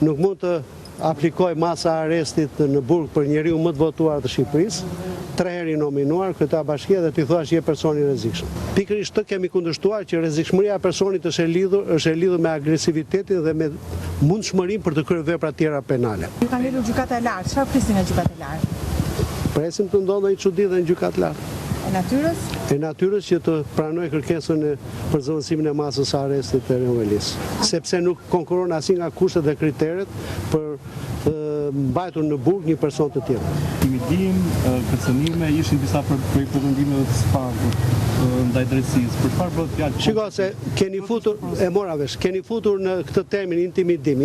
Nuk mund të aplikoj masa arestit në burg për njeriu më të votuar të Shqipërisë, 3 herë i nominuar kryetaria bashkie dhe ti thua që je person i rrezikshëm. Pikërisht të kemi kundërshtuar që rrezikshmëria e personit është e lidhur me agresivitetin dhe me mundshmërinë për të kryer vepra tjera penale. Ju ka ngritur gjykata e lartë, çfarë prisni nga gjykata e lartë? Presim të ndodhë një çudi dhe në gjykatë e lartë. E natyrës? E natyrës që të pranoj kërkesën për zëvendësimin e masës së arrestit të Revelis, sepse nuk konkuron asnjë nga kushtet dhe kriteret për mbajtur në burg një person të tjetër. Intimidim, kërcënime ishin disa prej pretendimeve të Spagut ndaj drejtësisë. Për çfarë bëhet fjalë? Shiko se keni futur, e mora vesh, keni futur në këtë termin intimidim.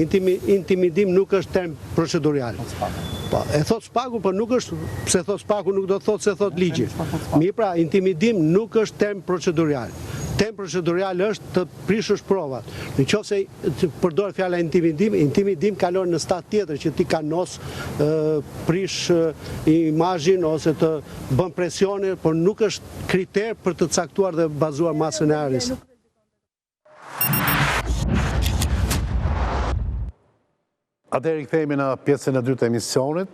Intimidim nuk është term procedurial. Po, e thot Spaku, por nuk është, pse thot Spaku nuk do të thot se thot ligji. Mirë pra, intimidim nuk është term procedurial. Term procedurial është të prishësh provat. Nëse përdor fjala intimidim kalon në stad tjetër që ti kanos, prish imazhin ose të bën presione, por nuk është kriter për të caktuar dhe bazuar masën e arrestit. Atëherë kthehemi në pjesën e dytë të emisionit.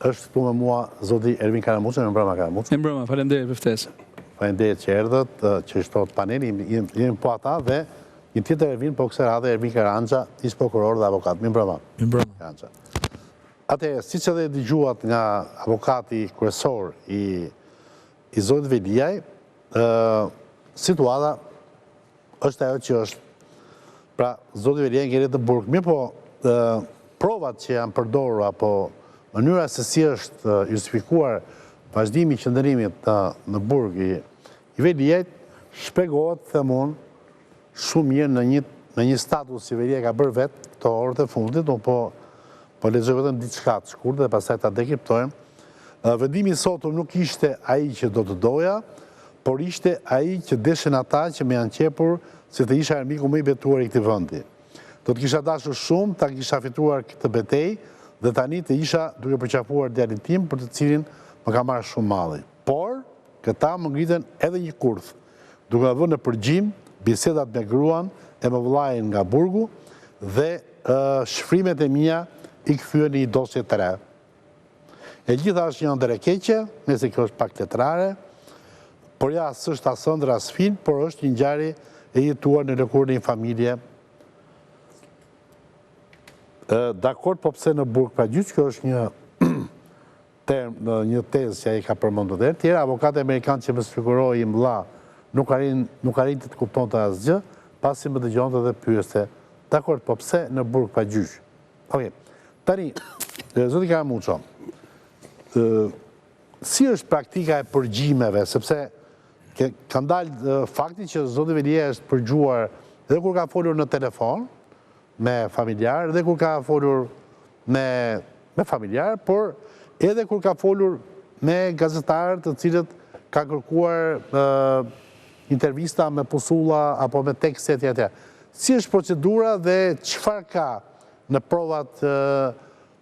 Është këtu me mua zoti Ervin Karamuçi, më mbrëma Karamuçi. Mbrëma, faleminderit për ftesën. Faleminderit që erdhët, që shtot paneli, jemi po ata dhe një tjetër Ervin, po kësaj radhe Ervin Karanxa, ish prokuror dhe avokat. Më mbrëma. Karanxa. Atëherë, siç edhe dëgjuat nga avokati kryesor i zotit Veliaj, situata është ajo që është. Pra, zoti Veliaj ngjerret në burg. Mirë po, provat që janë përdorur apo mënyra se si është justifikuar vazhdimi i qëndrimit në burg i Veliajt shpjegohet, them unë, shumë mirë në një status që Veliaj ka bërë vetë këto orët e fundit, unë po lexoj vetëm diçka të shkurtër dhe pastaj ta dekriptojmë. Vendimi i sotëm nuk ishte ai që do të doja, por ishte ai që deshin ata që më janë qepur se të isha armiku më i betuar i këtij vendi. Do të kisha dashur shumë ta kisha fituar këtë betejë dhe tani të isha duke përqafuar djalin tim për të cilin më ka marrë shumë malli. Por këta më ngritën edhe një kurth, duke vënë në përgjim bisedat me gruan e më vëllain nga burgu dhe shfrimet e mia i kthyen në një dosje të re. E gjitha është një ëndër e keqe, nëse kjo është pak letrare, por ja s'është as ëndër as film, por është një ngjarje e jetuar në lëkurën e një familje. Dakord, po pse në burg pa gjyq, kjo është një tezë që ai ka përmendur dhe tjera avokatë amerikanë që më sfiguroi i mëdha nuk arrin të kuptonte asgjë, pasi më dëgjonte dhe pyeste. Dakord, po pse në burg pa gjyq? Okej. Tani, zoti Karamuço, si është praktika e përgjimeve, sepse ka ndalë fakti që zoti Veliaj është përgjuar edhe kur ka folur në telefon me familjar, edhe kur ka folur me familjar, por edhe kur ka folur me gazetarët të cilët ka kërkuar intervista me pusulla apo me tekste etj. Si është procedura dhe çfarë ka në provat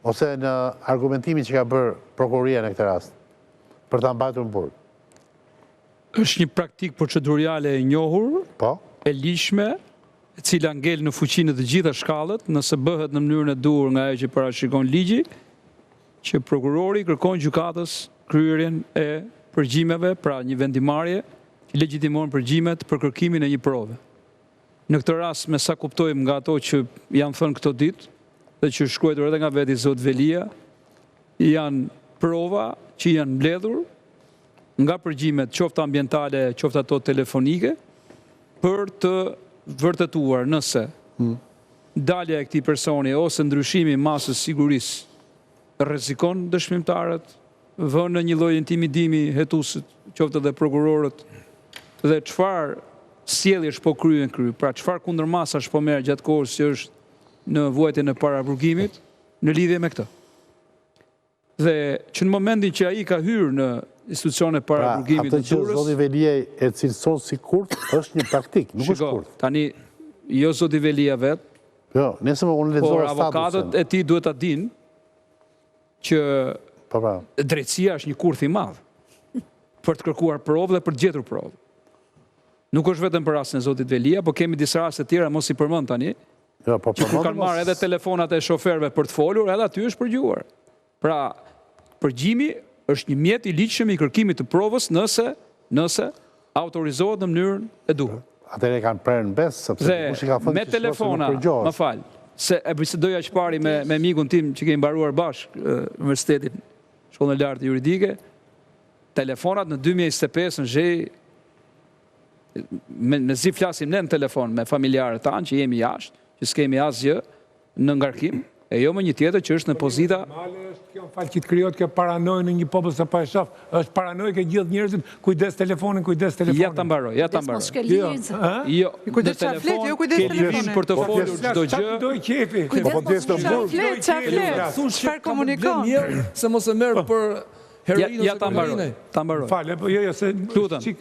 ose në argumentimin që ka bërë prokuroria në këtë rast për ta mbajtur në burg? Është një praktik procedurale e njohur, e lishme, e cila ngel në fuqinë të gjitha shkallët, nëse bëhet në mënyrën e duhur nga ajo që parashikon ligji, që prokurori kërkon gjykatës kryerjen e përgjimeve, pra një vendimarrje që legjitimon përgjimet për kërkimin e një prove. Në këtë rast, me sa kuptojmë nga ato që janë thënë këto ditë, dhe që shkruar edhe nga veti zot Velia, janë prova që janë mbledhur nga përgjimet qoftë ambientale, qoftë ato telefonike, për të vërtetuar nëse dalja e këtij personi ose ndryshimi i masës sigurisë rrezikon dëshmimtarët, vënë në një lloj intimidimi hetuesit, qoftë edhe prokurorët, dhe çfarë sjelljesh po kryen pra çfarë kundërmasash po merr gjatë kohës që është në vuajtjen e paraburgimit në lidhje me këtë. Dhe që në momentin që ai ka hyrë në institucione paraburgimit të Durrës. Atë që zoti Veliaj e cilëson si kurth është një praktik, nuk është kurth. Tani, jo zoti Velia vetë, por avokatët e tij duhet ta dinë që drejtësia është një kurth i madh për të kërkuar provë dhe për të gjetur provë. Nuk është vetëm për rastin e zotit Velia, po kemi disa raste tjera, mos i përmend tani, që kur kanë marrë edhe telefonat e shoferëve për të folur, edhe aty është përgjuar. Pra, përgjimi është një mjet i ligjshëm i kërkimit të provës nëse autorizohet në mënyrën e duhur. Atëre kanë prerë në besë, sepse kush i ka thënë me telefona, më fal, se e bisedoja çpari me mikun tim që kemi mbaruar bashkë Universitetin Shkollën e Lartë Juridike, telefonat në 2025 në zhej, me zi flasim ne në telefon me familjarët tanë që jemi jashtë, që s'kemi asgjë në ngarkim, e jo më një tjetër që është në pozita... Kjo falë që të kryot kjo paranoj në një popull se pa e shaf, është paranoj ke gjithë njerëzit, kujdes telefonin. Ja të mbaroj. Jo, në telefon, keni vim për të folur çdo gjë. Kujdes mos shaflet, çfarë komunikon? Se mos e merr për heroinën. Ja ta mbaroj. Falë, jo, se...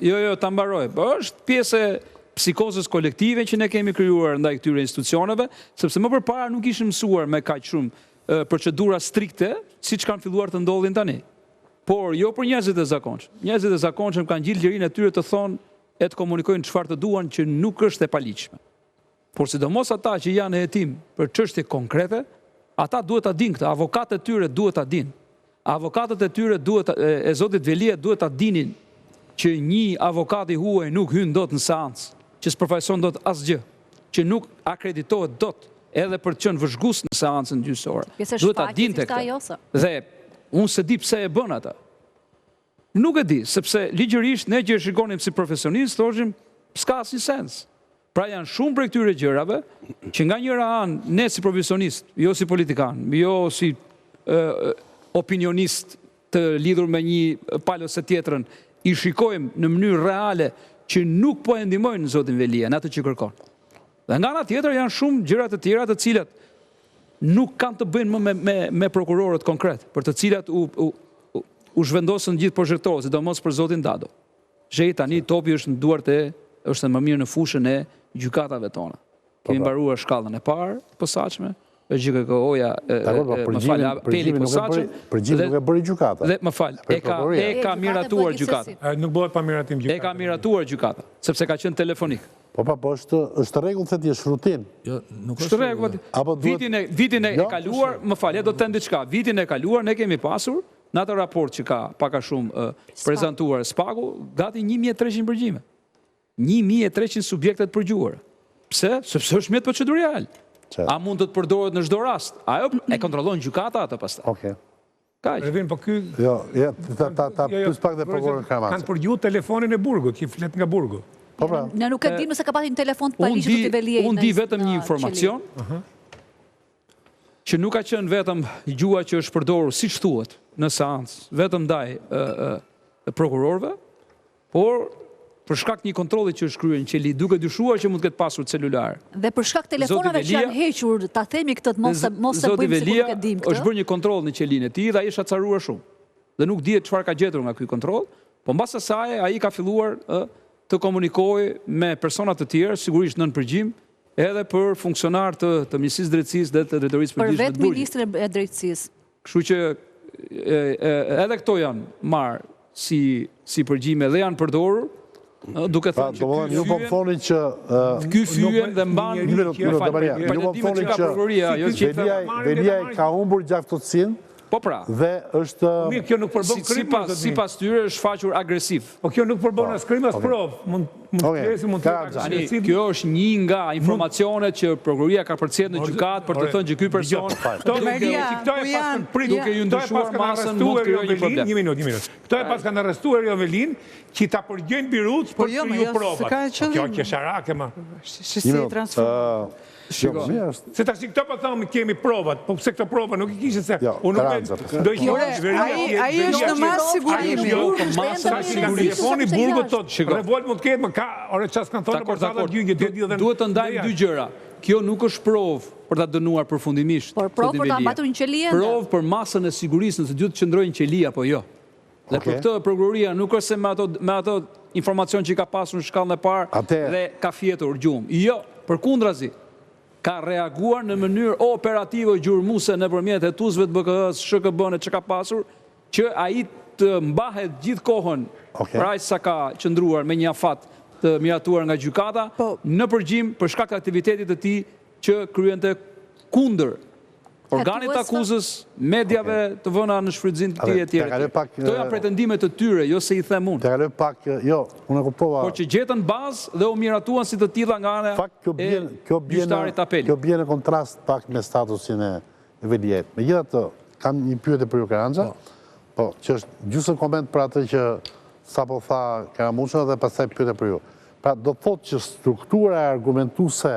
Jo, ta mbaroj. Është pjesë e psikozës kolektive që ne kemi krijuar ndaj këtyre institucioneve, sepse më përpara nuk ishim mësuar me kaq shumë procedura strikte, siç kanë filluar të ndodhin tani. Por jo për njerëzit e zakonshëm. Njerëzit e zakonshëm kanë gjithë lirinë e tyre të thonë e të komunikojnë çfarë të duan që nuk është e paligjshme. Por sidomos ata që janë e hetim për çështje konkrete, ata duhet ta dinë këtë, avokatët e tyre duhet ta dinë. Avokatët e tyre e zotit Velia duhet ta dinin që një avokat i huaj nuk hyn dot në seancë, që s'përfaqëson dot asgjë, që nuk akreditohet dot edhe për të qenë vëzhgues në seancën gjyqësore. Duhet ta dinte këtë. Dhe unë se di pse e bën ata. Nuk e di, sepse ligjërisht ne që e shikonim si profesionistë thoshim s'ka asnjë sens. Pra janë shumë prej këtyre gjërave që nga njëra anë ne si profesionistë, jo si politikan, jo si opinionist të lidhur me një palë ose tjetrën, i shikojmë në mënyrë reale që nuk po e ndihmojnë zotin Velia në atë që kërkon. Dhe nga ana tjetër janë shumë gjëra të tjera të cilat nuk kanë të bëjnë më me prokurorët konkret, për të cilat u zhvendosën gjithë projektorët, sidomos për zotin Dado. Zhej tani topi është në duart është më mirë në fushën e gjykatave tona. Kemi mbaruar shkallën e parë të posaçme, është GKO-ja, më fal, apeli i posaçëm. Përgjigje nuk e bëri gjykata. Dhe më fal, e ka miratuar gjykata. Nuk bëhet pa miratim gjykata. E ka miratuar gjykata, sepse ka qenë telefonik. Po është rregull thëti është rutinë. Jo, nuk është rregull. Vitin e kaluar, më fal, do të them diçka. Vitin e kaluar ne kemi pasur në atë raport që ka pak a shumë prezantuar Spaku, gati 1300 përgjime. 1300 subjekte të përgjuara. Pse? Sepse është mjet procedurial. A mund të përdoret në çdo rast? Ajo e kontrollon gjykata atë pastaj. Okej. Revin, po ky... Jo, ta pyes pak dhe prokuror Karamanci. Kanë përgjuar telefonin e Burgut, që flet nga Burgu. Ne nuk e dim nëse ka pasur një telefon të paligjshëm të Veliaj. Unë di vetëm një informacion, që nuk ka qenë vetëm gjua që është përdorur, siç thuhet, në seancë, vetëm ndaj prokurorëve, por për shkak një kontrolli që është kryer në qeli, duke dyshuar që mund të ketë pasur celular. Dhe për shkak telefonave që janë hequr, ta themi këtë mos e bëjmë sikur nuk e dim këtë. Është bërë një kontroll në qelinë e tij dhe ai është acaruar shumë. Dhe nuk dihet çfarë ka gjetur nga ky kontroll, por mbas asaj ai ka filluar të komunikojë me persona të tjerë, sigurisht nën përgjim, edhe për funksionar të Ministrisë Drejtësisë dhe të Drejtorisë Përgjithshme. Për vetë Ministrin e Drejtësisë. Kështu që edhe këto janë marrë si përgjime dhe janë përdorur, duke thënë që ju po më thoni që ky fyen dhe mban ju po më thoni që Veliaj ka humbur gjaftësinë. Po pra. Dhe është kjo nuk përbën krim, sipas tyre është faqur agresiv. Po kjo nuk përbën as krim as provë. Mund të agresiv. Kjo është një nga informacionet që prokuroria ka përcjellë në gjykatë për të thënë që ky person duke ju ndryshuar masën mund të krijojë një problem. Një minutë. Këto e pas kanë arrestuar Jovelin që ta përgjojnë Biruc për të kriju provat. Kjo që sharake ma. Si transform. Se ta si këto pa thamë kemi provat, po pse këto prova nuk i kishin se... Ai është në masë sigurimi. Telefoni Burgut tot, revolt mund të ketë, më ka, ore qas kanë thonë për salat gjyqje, duhet të ndajmë dy gjëra. Kjo nuk është provë për ta dënuar përfundimisht. Por provë për ta mbatur në qeli ende. Provë për masën e sigurisë nëse duhet të qëndrojnë në qeli apo jo. Dhe për këtë prokuroria nuk është se me ato informacion që ka pasur në shkallën e parë dhe ka fjetur gjumë. Jo, përkundrazi. Ka reaguar në mënyrë operative gjurmuse nëpërmjet hetuesve të BKS, SHKB-n që ka pasur, që ai të mbahet gjithë kohën, pra sa ka qëndruar me një afat të miratuar nga gjykata në përgjim për shkak të aktivitetit të tij që kryente kundër organit të akuzës, medjave të vëna në shfrytëzim të tij e tjerë. Këto janë pretendimet të tyre, jo se i them unë. Të kaloj pak, jo, unë e kuptova. Por që gjetën bazë dhe u miratuan si të tilla nga ana e gjyqtarit apelit. Kjo bie në kontrast pak me statusin e Veliet. Megjithatë, kam një pyetje për ju Karanxha, po që është gjysmë koment për atë që sapo tha Karamuça dhe pastaj pyetje për ju. Pra do të thotë që struktura argumentuese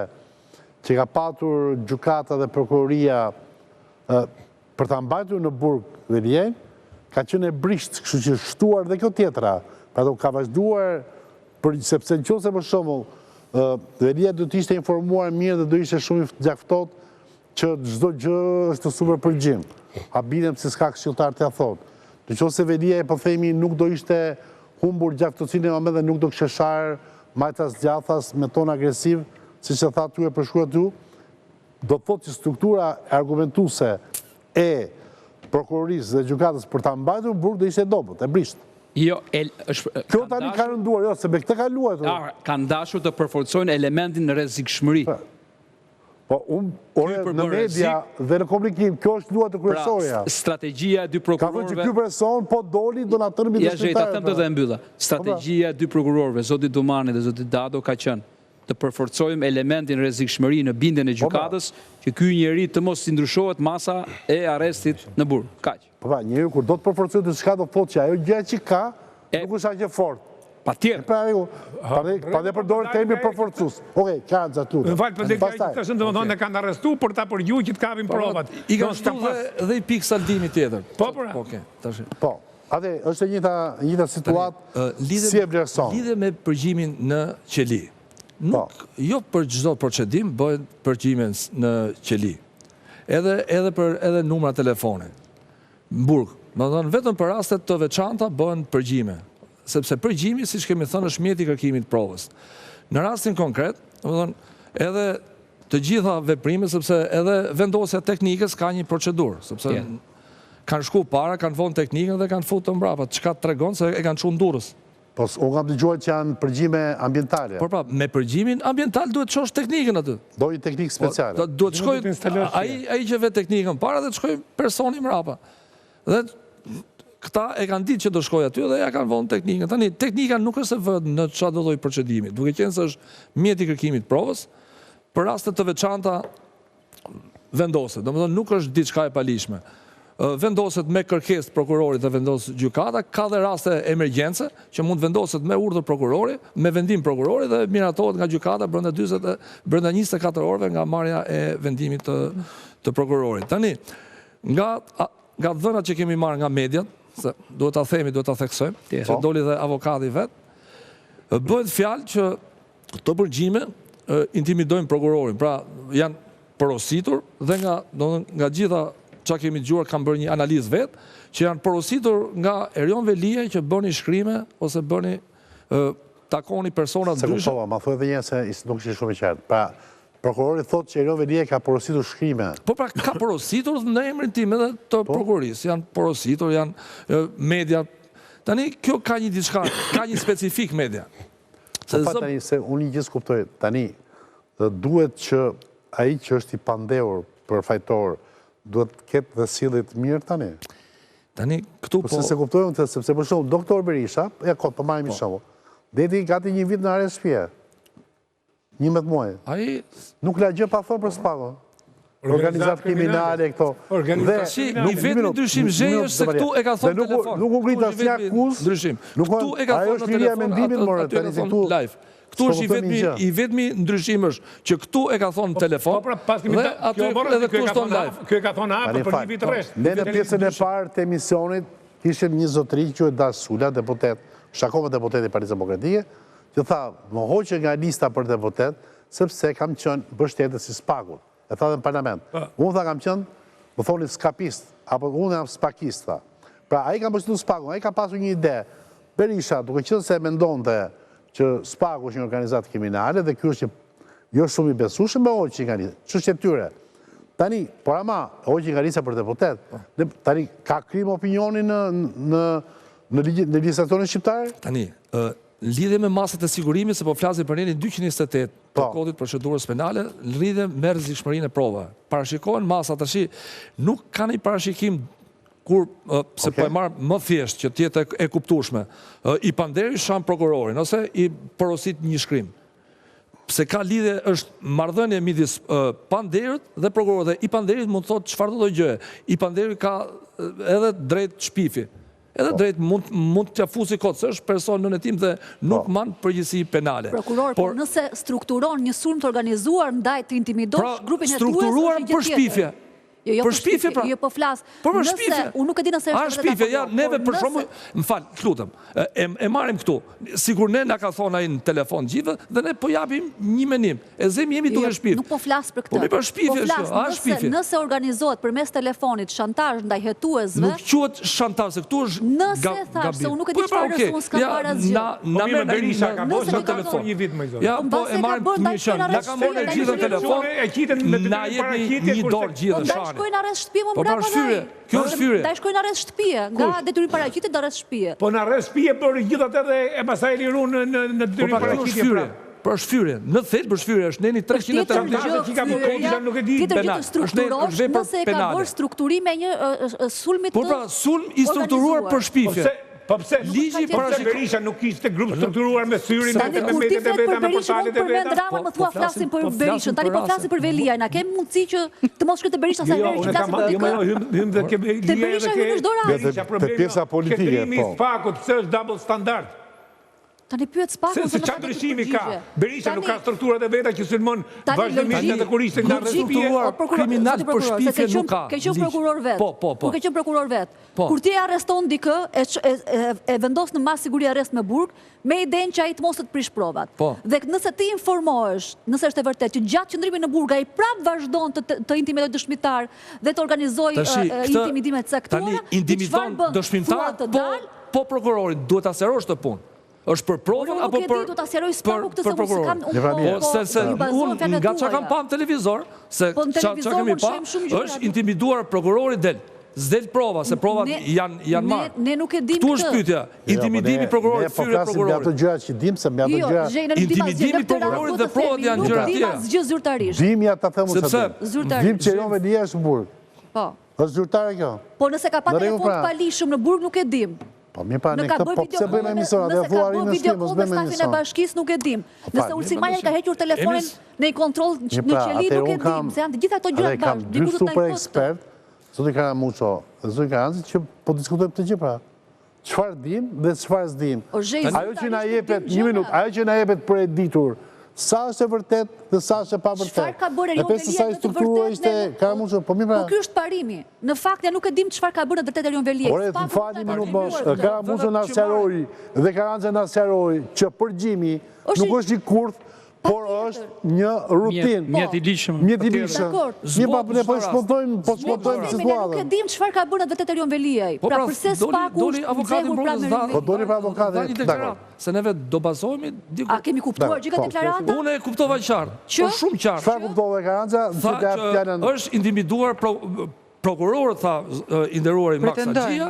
që ka patur gjykata dhe prokuroria për ta mbajtur në burg Velien, ka qenë e brisht, kështu që shtuar dhe kjo tjetra. Pra do ka vazhduar, sepse në qoftë se për shembull Velia do të ishte informuar mirë dhe do ishte shumë i gjakftot që çdo gjë është super përgjim. A binem se s'ka këshilltar t'ia thotë. Në qoftë se Velia po themi nuk do ishte humbur gjaftësinë e Mamed dhe nuk do kishte sharë majtas gjathas me ton agresiv, siç e tha ty e përshkruat tu, do të thotë që struktura argumentuese e prokurorisë dhe gjykatës për ta mbajtur burg do ishte dobët, e brisht. Jo, kjo tani ka rënduar, jo, se me këtë ka luajtur. Kanë dashur të përforcojnë elementin në rrezikshmëri. Po, në media dhe në komunikim, kjo është luajtur kryesorja. Strategjia e dy prokurorëve. Ka thënë që ky person po doli do na tërmbi të shqiptarëve. Ja, ta them të dhe mbylla. Strategjia e dy prokurorëve, zoti Dumani dhe zoti Dado, ka qenë të përforcojmë elementin rrezikshmëri në bindjen e gjykatës, që ky njeri të mos i ndryshohet masa e arrestit në burg. Kaq. Po pa, njeriu kur do të përforcojë diçka do thotë që ajo gjë që ka nuk është aq e fortë. Patjetër. Pa dhe përdorë termi përforcues. Okej, ka zatu. Në fakt për deklarë që domethënë e kanë arrestuar për ta përgjuar që të kapin provat. I kanë shtuar dhe i pik saldimi tjetër. Po, po. Okej, tash. Po. Atë është e njëjta situatë si e vlerëson. Lidhe me përgjimin në qeli. Nuk, jo për çdo procedim bëhen përgjime në qeli. Edhe numra telefone. Në burg. Më thënë, vetëm për rastet të veçanta bëhen përgjime. Sepse përgjimi, siç kemi thënë, është mjeti i kërkimit provës. Në rastin konkret, më thënë, edhe të gjitha veprimet, sepse edhe vendosja teknikës ka një procedurë, sepse kanë shku para, kanë vonë teknikën dhe kanë futur mbrapa. Çka tregon se e kanë çuar durrës. Po, unë kam dëgjuar që janë përgjime ambientale. Por pra, me përgjimin ambiental duhet të çosh teknikën aty. Do një teknikë speciale. Duhet të shkojë ai që vet teknikën para dhe të shkojë personi mbrapa. Dhe këta e kanë ditë që do shkojë aty dhe ja kanë vonë teknikën. Tani, teknika nuk është se vët në çdo lloj procedimi, duke qenë se është mjeti i kërkimit provës, për raste të veçanta vendoset. Domethënë nuk është diçka e palishme. Vendoset me kërkesë prokurorit dhe vendos gjykata, ka dhe raste emergjence që mund vendoset me urdhër prokurori, me vendim prokurori dhe miratohet nga gjykata brenda 24 orëve nga marrja e vendimit të prokurorit. Tani, nga dhënat që kemi marrë nga mediat, se duhet ta themi, duhet ta theksojmë, që doli dhe avokati vet, bëhet fjalë që këto përgjime intimidojnë prokurorin, pra janë porositur dhe nga gjitha që kemi gjuar kam bërë një analizë vetë, që janë porositur nga Erion Velia që bëni shkrime ose bëni takoni personat ndryshe. Se kuptova, ma thuaj dhe një se nuk ishte shumë i qartë. Pra, prokurori thotë që Erion Velia ka porositur shkrime. Po pra, ka porositur në emrin tim edhe të prokurorisë. Janë porositur, janë media. Tani, kjo ka një diçka, ka një specifik media. Po fa tani, se unë një gjithë kuptoj, tani, duhet që ai që është i pandehur për fajtor, duhet ketë dhe sillit mirë tani? Tani, këtu po... Se kuptojmë të, sepse për shumë, doktor Berisha, po marrim një shumë, deti gati një vit në arrest shtëpie. 11 muaj. Nuk la gjë pa thënë për Spago. Organizat kriminale, këto. Një vetë në ndryshim zhej është se këtu e ka thonë telefon. Nuk u grita si akuz. Këtu e ka thonë në telefon, aty e ka thonë live. Këtu është i vetmi ndryshim është që këtu e ka thonë në telefon dhe aty edhe këtu është thonë live. Kjo e ka thonë hapë për një vit rresht. Ne në pjesën e parë të emisionit kishim një zotëri që e Dasula, deputet, Shakova deputet i Partisë Demokratike, që tha, më hoqe nga lista për deputet, sepse kam qënë mbështetës si Spagut. E tha dhe në parlament. Unë tha kam qënë, më thoni skapist, apo unë jam spakist, tha. Pra, a i kam mbështetu Spagun, a i ka pasur një ide. Berisha, duke qënë se mendonte që Spagu është një organizat kriminale dhe kjo është jo shumë i besueshëm me Hoxhi nga lista. Ç'është e tyre. Tani, por ama, Hoxhi nga lista për deputet, tani, ka krim opinioni në legislacionin shqiptar? Tani, lidhje me masat e sigurimit, se po flasim për njenin 228 të kodit procedurës penale, lidhje me rrezikshmërinë e provave. Parashikohen masat tash, nuk ka një parashikim kur, se po e marë më thjesht që tjetë e kuptueshme, i panderi shan prokurorin, ose i porosit një shkrim. Pse ka lidhje është marrëdhënie midis panderit dhe prokurorit, dhe i panderit mund të thotë çfarë do gjë. I panderi ka edhe drejt shpifi. Edhe drejt mund t'ja fusi kot, se është person në netim dhe nuk man përgjegjësi penale. Prokuror, por nëse strukturon një sulm të organizuar ndaj të intimidosh grupin hetues, strukturuar për shpifje. Për shpifje, pra. Jo, po flas. Nëse, unë nuk e di nëse është shpifje, ja, neve për shumë, më falë, të lutëm, e marim këtu, sigur ne nga ka thonë ai në telefon gjithë, dhe ne po japim një menim, e zemi jemi duke shpifje. Nuk po flas për këtë. Po shpifje, shpifje. Nëse organizohet përmes telefonit shantazh ndaj hetuesve, nuk quhet shantazh, se këtu është gabim. Nëse thash se unë nuk e di çfarë është, unë s'kam parë asgjë. Na merr Berisha ka bërë në telefon një vit më zot. Ja, po e marrim të mirë, na ka marrë gjithë në telefon, e qitën me një dorë gjithë shani. Shkojnë arrest shtëpi më mbrapa dhe. Kjo është fyre. Da shkojnë arrest shtëpie, nga detyrim paraqitet në arrest shtëpie. Po në arrest shtëpie bërë gjithatë dhe e pastaj liru në detyrim paraqitje. Për është fyre, në thelb për fyre është neni 330 që ka më kodisha nuk e di. Tjetër gjë të strukturosh nëse e ka bërë strukturim e një sulmit të. Po pra, sulm i strukturuar për shpifje. Po pse ligji para Berisha nuk kishte grup strukturuar me syrin me mediat e veta me portalet e veta. Drama më thua flasim për Berishën, tani po flasim për Velia, na kemi mundësi që të mos shkojë te Berisha sa herë që flasim për këtë. Hym dhe ke Berisha hyn çdo rast. Te pjesa politike po. Fakut se është double standard. Tani pyet Spaku se çfarë ndryshimi ka. Berisha nuk ka strukturat e veta që sulmon vazhdimisht edhe kur ishte nga strukturuar kriminal për shpifje nuk ka. Ke qenë prokuror vet. Po. Kur ke qenë prokuror vet. Kur ti arreston dikë, e vendos në mas siguri arrest me burg, me idenë që ai të mos të prish provat. Dhe nëse ti informohesh, nëse është e vërtetë që gjatë qëndrimit në burg ai prap vazhdon të intimidojë dëshmitar dhe të organizojë intimidime të caktuara, intimidon dëshmitar, po prokurori duhet ta serosh të punë. Është për provën apo për prokurorin? Se unë nga që kam pa në televizor, se që kemi pa, është intimiduar prokurori del. S'del prova, se provat janë marrë. Ne nuk e dim këtë. Këtu është pyetja, intimidimi prokurorit, fyre prokurorit. Ne po flasim me ato gjëra që dim, se me ato gjëra... Intimidimi prokurorit dhe provat janë gjëra tjera. Nuk dim asgjë zyrtarisht. Dimi ata themu që dim. Dim që jo Velia është në burg. Po. është zyrtare kjo. Po nëse ka pa telefon të palishëm në burg nuk e dim. Po mi pa në këtë, po pëse bëjmë emisora, dhe vuarin në shtim, mos bëjmë emisora. Nëse ka bërë video call me stafin e bashkisë nuk e dim. Nëse Ulsimania ka hequr telefonin në i kontrol në qeli nuk e dim. Se janë gjitha ato gjëra bashkë. Kam dy super ekspert, Zoti Karamuço dhe Zoti Karanci, që po diskutojmë të gjitha. Çfarë dim dhe çfarë s'dim. Ajo që na jepet, një minutë, ajo që na jepet për e ditur, sa është e vërtet dhe sa është e pa vërtet. Çfarë ka bërë Erion Velia në të vërtetë? Karamuço, po mirë. Po ky është parimi. Në fakt ne nuk e dim çfarë ka bërë në të vërtetë Erion Velia. Ore, të fali minutë mos. Karamuço na sqaroi dhe Karanca na sqaroi që përgjimi nuk është i kurth, por është një rutinë. Mjet i lishëm. Mjet i lishëm. Ne ne po shpontojmë situatën. Nuk e dim çfarë ka bërë në të vërtetë Erion Velia. Pra përse Spaku doli avokati brenda. Po doli pa avokati. Se neve do bazohemi diku. A kemi kuptuar gjithë deklarata? Unë e kuptova qartë. Po shumë qartë. Çfarë kuptova Karanca? Është intimiduar prokurorët, tha i nderuari Max Haxhia.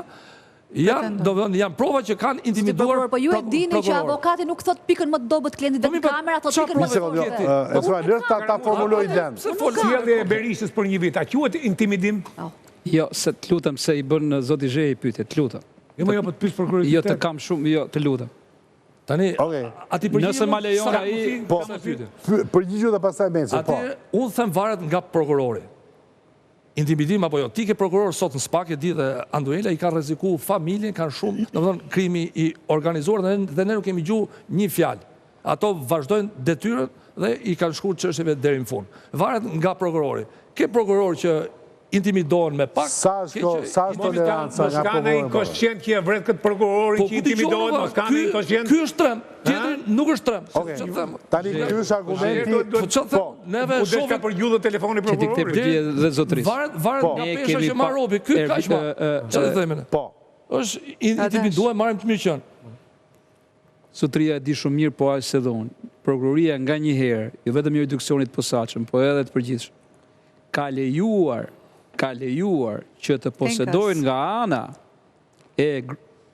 Janë prova që kanë intimiduar. Po ju e dini që avokati nuk thot pikën më të dobët klientit dhe kamera thot pikën më të dobët. E thua lërta ta formuloj den. Sjellja e Berishës për një vit, a quhet intimidim? Jo, se të lutem se i bën zoti Zhej pyetje, të lutem. Jo, më jo po të pyes për kuriozitetin. Jo, të kam shumë, jo, të lutem. Tani, aty përgjigju. Nëse ma lejon ai, po përgjigju dhe pastaj Benci, po. Aty unë them varet nga prokurori. Intimidim apo jo, ti ke prokuror sot në SPAK, e di dhe Anduela i ka rreziku familjen, kanë shumë, domethënë krimi i organizuar dhe ne nuk kemi gjuhë një fjalë. Ato vazhdojnë detyrën dhe i kanë shkuar çështjeve deri në fund. Varet nga prokurori. Ke prokuror që intimidohen me pak. Sa është toleranca nga prokurori? Mos kanë inkoncient që e vret këtë prokurorin që intimidohet, mos kanë inkoncient. Ky është trem, tjetri nuk është trem. Tani ky është argumenti. Po çfarë them? Neve shohim ka për gjullë telefoni prokurorit. Dhe zotërisë. Varet nga pesha që marr robi, ky kaq më. Çfarë themin? Po. Është intimiduar, marrim të mirë qen. Zotëria e di shumë mirë, po aq se dhon. Prokuroria nganjëherë, jo vetëm jurisdiksionit posaçëm, po edhe të përgjithshëm, ka lejuar që të posedojnë nga ana e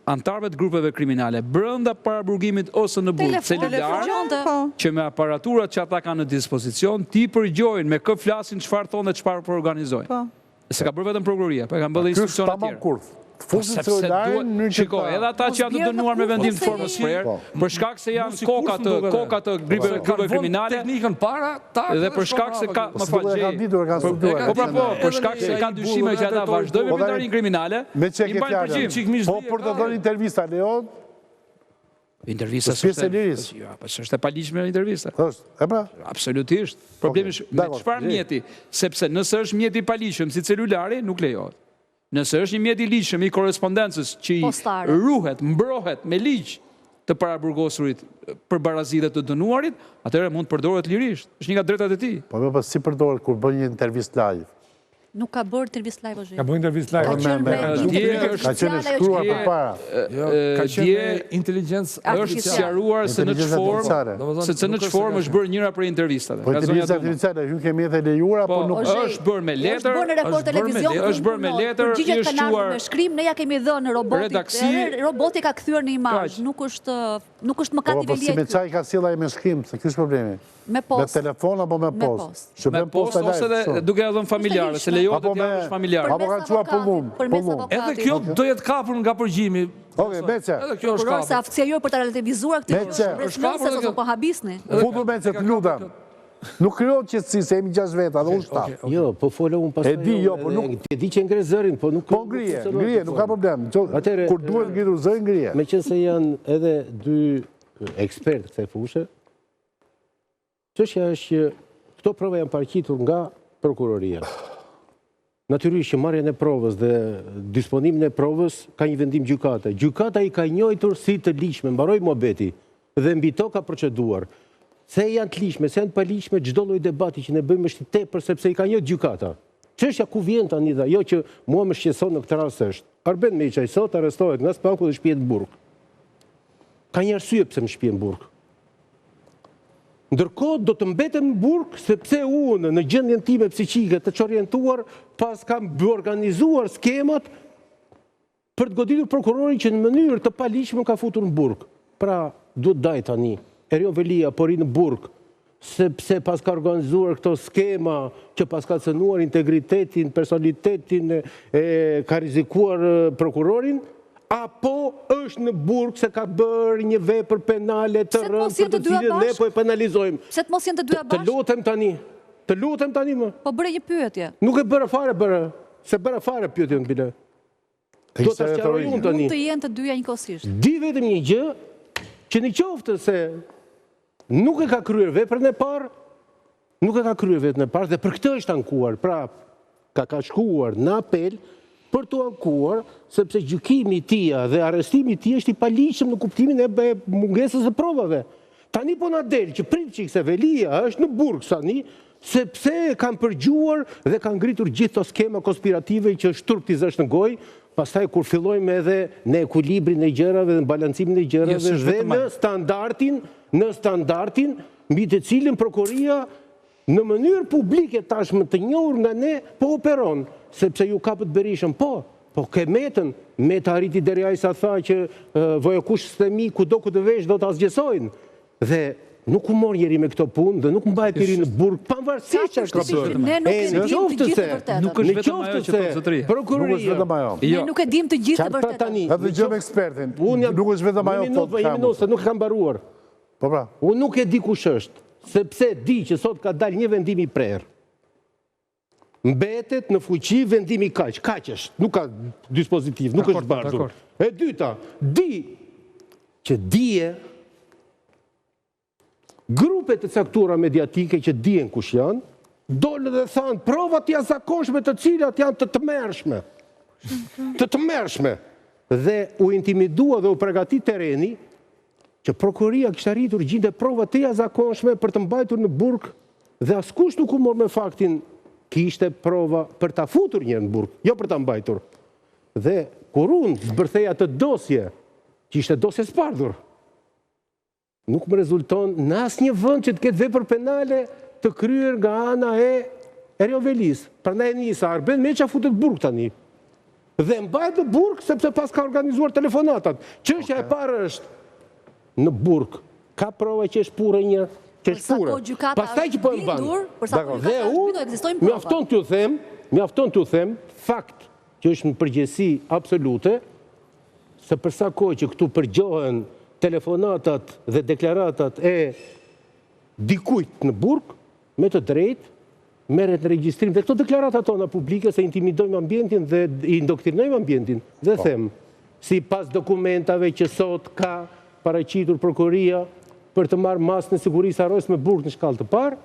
antarëve të grupeve kriminale brenda paraburgimit ose në burg celular, që me aparaturat që ata kanë në dispozicion, ti përgjojnë me kë flasin, çfarë thonë dhe çfarë organizojnë. Se ka bërë vetëm prokuroria, po e kanë bërë institucione të tjera. Shiko, edhe ata që janë të dënuar me vendim të formës prerë, për shkak se janë koka të grupeve kriminale, dhe për shkak se ka, më falë, për shkak se ka dyshime që ata vazhdojnë me veprimtarinë kriminale, i mbajnë përgjim. Po për të dhënë intervista, Leon? Intervista s'është e paligjshme intervista. E pra? Absolutisht. Problemi është me çfarë mjeti, sepse nëse është mjeti i paligjshëm si celulari, nuk lejohet. Nëse është një mjet i ligjshëm i korrespondencës që i ruhet, mbrohet me ligj të paraburgosurit për barazinë të dënuarit, atëherë mund të përdoret lirisht. Është një nga drejtat e tij. Po si përdoret kur bën një intervistë live? Nuk ka bërë intervistë live ozhi. Ka bërë intervistë live. Ka qenë shkruar përpara. Ka qenë inteligjencë është sqaruar se në ç'formë është bërë njëra prej intervistave. Po intervista artificiale hyn kemi edhe lejuar apo nuk? Është bërë me letër. Është bërë në report televizion. Është bërë me letër, i shtuar me shkrim, ne ja kemi dhënë robotit. Roboti ka kthyer në imazh, nuk është mëkat i velia. Po si me çaj ka sjellaj me shkrim, se ky është problemi. Me post. Me telefon apo me post? Me post ose duke e dhënë familjare, se lejohet të japësh familjare. Apo ka çuar pullum. Edhe kjo do jetë kapur nga përgjimi. Okej, Meçe. Edhe kjo është kapur. Sa aftësia jo për ta relativizuar këtë. Është kapur se po habisni. Futur Meçe, të lutem. Nuk krijon qetësi se jemi 6 veta dhe unë 7. Jo, po folë unë pastaj. E di, jo, po nuk e di që ngre zërin, po nuk. Po ngrije, nuk ka problem. Kur duhet ngritur zërin, ngrije. Meqense janë edhe dy ekspertë kësaj fushë, çështja është që këto prova janë parqitur nga prokuroria. Natyrisht që marrjen e provës dhe disponimin e provës ka një vendim gjykate. Gjykata i ka njohur si të ligjshme, mbaroi muhabeti dhe mbi to ka proceduar. Se janë të ligjshme, se janë të paligjshme, çdo lloj debati që ne bëjmë është i tepër sepse i ka njohur gjykata. Çështja ku vjen tani dhe ajo që mua më shqetëson në këtë rast është, Arben Meçaj sot arrestohet nga Spaku dhe shpihet në burg. Ka një arsye pse më shpihet në burg. Ndërkohë do të mbetem në burg sepse unë në gjendjen time psiqike të çorientuar pas kam organizuar skemat për të goditur prokurorin që në mënyrë të paligjshme ka futur në burg. Pra, duhet daj tani. Erion Velia po ri në burg sepse pas ka organizuar këto skema që pas ka cënuar integritetin, personalitetin, ka rrezikuar prokurorin, apo është në burg se ka bërë një vepër penale të rëndë për të cilën ne po e penalizojmë. Se të mos jenë të dyja bashkë? Të lutem tani më. Po bëre një pyetje. Nuk e bëra fare, se bëra fare pyetjen bile. Do ta sqaroj unë tani. Mund të jenë të dyja njëkohësisht. Di vetëm një gjë, që në qoftë se nuk e ka kryer veprën e parë, dhe për këtë është ankuar, pra ka shkuar në apel për të ankuar, sepse gjykimi i tij dhe arrestimi i tij është i paligjshëm në kuptimin e mungesës së provave. Tani po na del që prit çik se Velia është në burg tani, sepse kanë përgjuar dhe kanë ngritur gjithë to skema konspirative që shturptizosh në gojë. Pastaj kur fillojmë edhe në ekuilibrin e gjërave dhe në balancimin e gjërave dhe në standardin mbi të cilin prokuroria në mënyrë publike tashmë të njohur nga ne po operon, sepse ju kapët Berishën, po ke Metën, Meta arriti deri ai sa tha që vojokush stemi kudo ku të vesh do të asgjësojnë. Dhe nuk u mor njeri me këto punë dhe nuk mbahet njeri në burg, pavarësisht çfarë ka bërë. Ne nuk e dim të gjithë të vërtetën. Nuk është vetëm ajo që thotë zotëria. Prokuroria. Ne nuk e dim të gjithë të vërtetën. Edhe dëgjojmë ekspertin. Nuk është vetëm ajo thotë. Një minutë, se nuk kam mbaruar. Po pra. Unë nuk e di kush është, sepse di që sot ka dalë një vendim i prerë. Mbetet në fuqi vendimi kaq është, nuk ka dispozitiv, nuk është bardhur. E dyta, di që dije grupet të caktuara mediatike që dihen kush janë, dolën dhe thanë provat jashtëzakonshme të cilat janë të tmerrshme. Të tmerrshme. Dhe u intimidua dhe u përgatit terreni që prokuroria kishte arritur gjinde prova të jashtëzakonshme për të mbajtur në burg dhe askush nuk u mor me faktin kishte prova për ta futur një në burg, jo për ta mbajtur. Dhe kur unë zbërtheja të dosje, që ishte dosje s'pardhur, nuk më rezulton në asnjë vend që të ketë vepër penale të kryer nga ana e Erion Velis. Prandaj nisa Arben Meçaj futet burg tani. Dhe mbajt në burg, sepse pas ka organizuar telefonatat. Çështja e parë është në burg. Ka prova që është pure një, që është pure. Pastaj që po e mban. Dhe unë mjafton t'ju them fakt që është në përgjithësi absolute, se përsa kohë që këtu përgjohen telefonatat dhe deklaratat e dikujt në burg, me të drejtë, merret në regjistrim dhe këto deklaratat tona publike se intimidojmë ambientin dhe indoktrinojmë ambientin. Dhe them, si pas dokumentave që sot ka paraqitur prokuroria për të marrë masën e sigurisë arrojës me burg në shkallë të parë,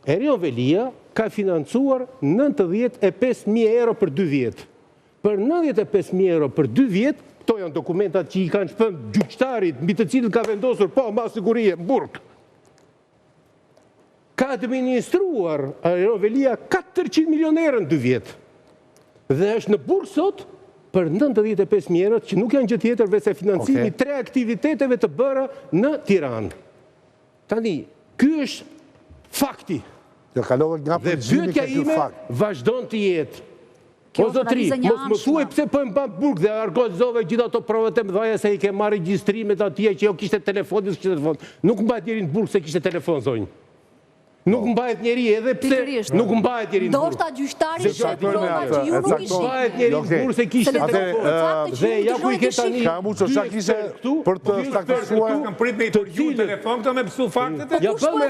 Erion Velia ka financuar 95.000 euro për 2 vjetë. Për 95.000 euro për 2 vjetë, këto janë dokumentat që i kanë shpën gjyqtarit, mbi të cilët ka vendosur pa masë sigurie në burg. Ka administruar Erion Velia 400 milion euro në 2 vjetë. Dhe është në burg sot për 95.000 euro që nuk janë gjë tjetër veç se financimi 3 aktiviteteve të bëra në Tiranë. Tani, ky është fakti. Dhe pyetja ime vazhdon të jetë. O zotri, mos më thuaj pse po e mban burg dhe organizove gjitha ato provat e mëdha se i ke marrë regjistrimet atje që jo kishte telefon, nuk mbajt njeri në burg se kishte telefon zonjë. Nuk mbajt njeri edhe pse nuk mbajt njeri në burg. Do shta gjyqtari që prova që ju nuk ishin. Mbajt njeri në burg se kishte telefon. Dhe ja ku i ke tani. Ka mu që qa kishe për të staktuar. Kam prit me i përgju telefon këto me pësu faktet e? Ja bëme,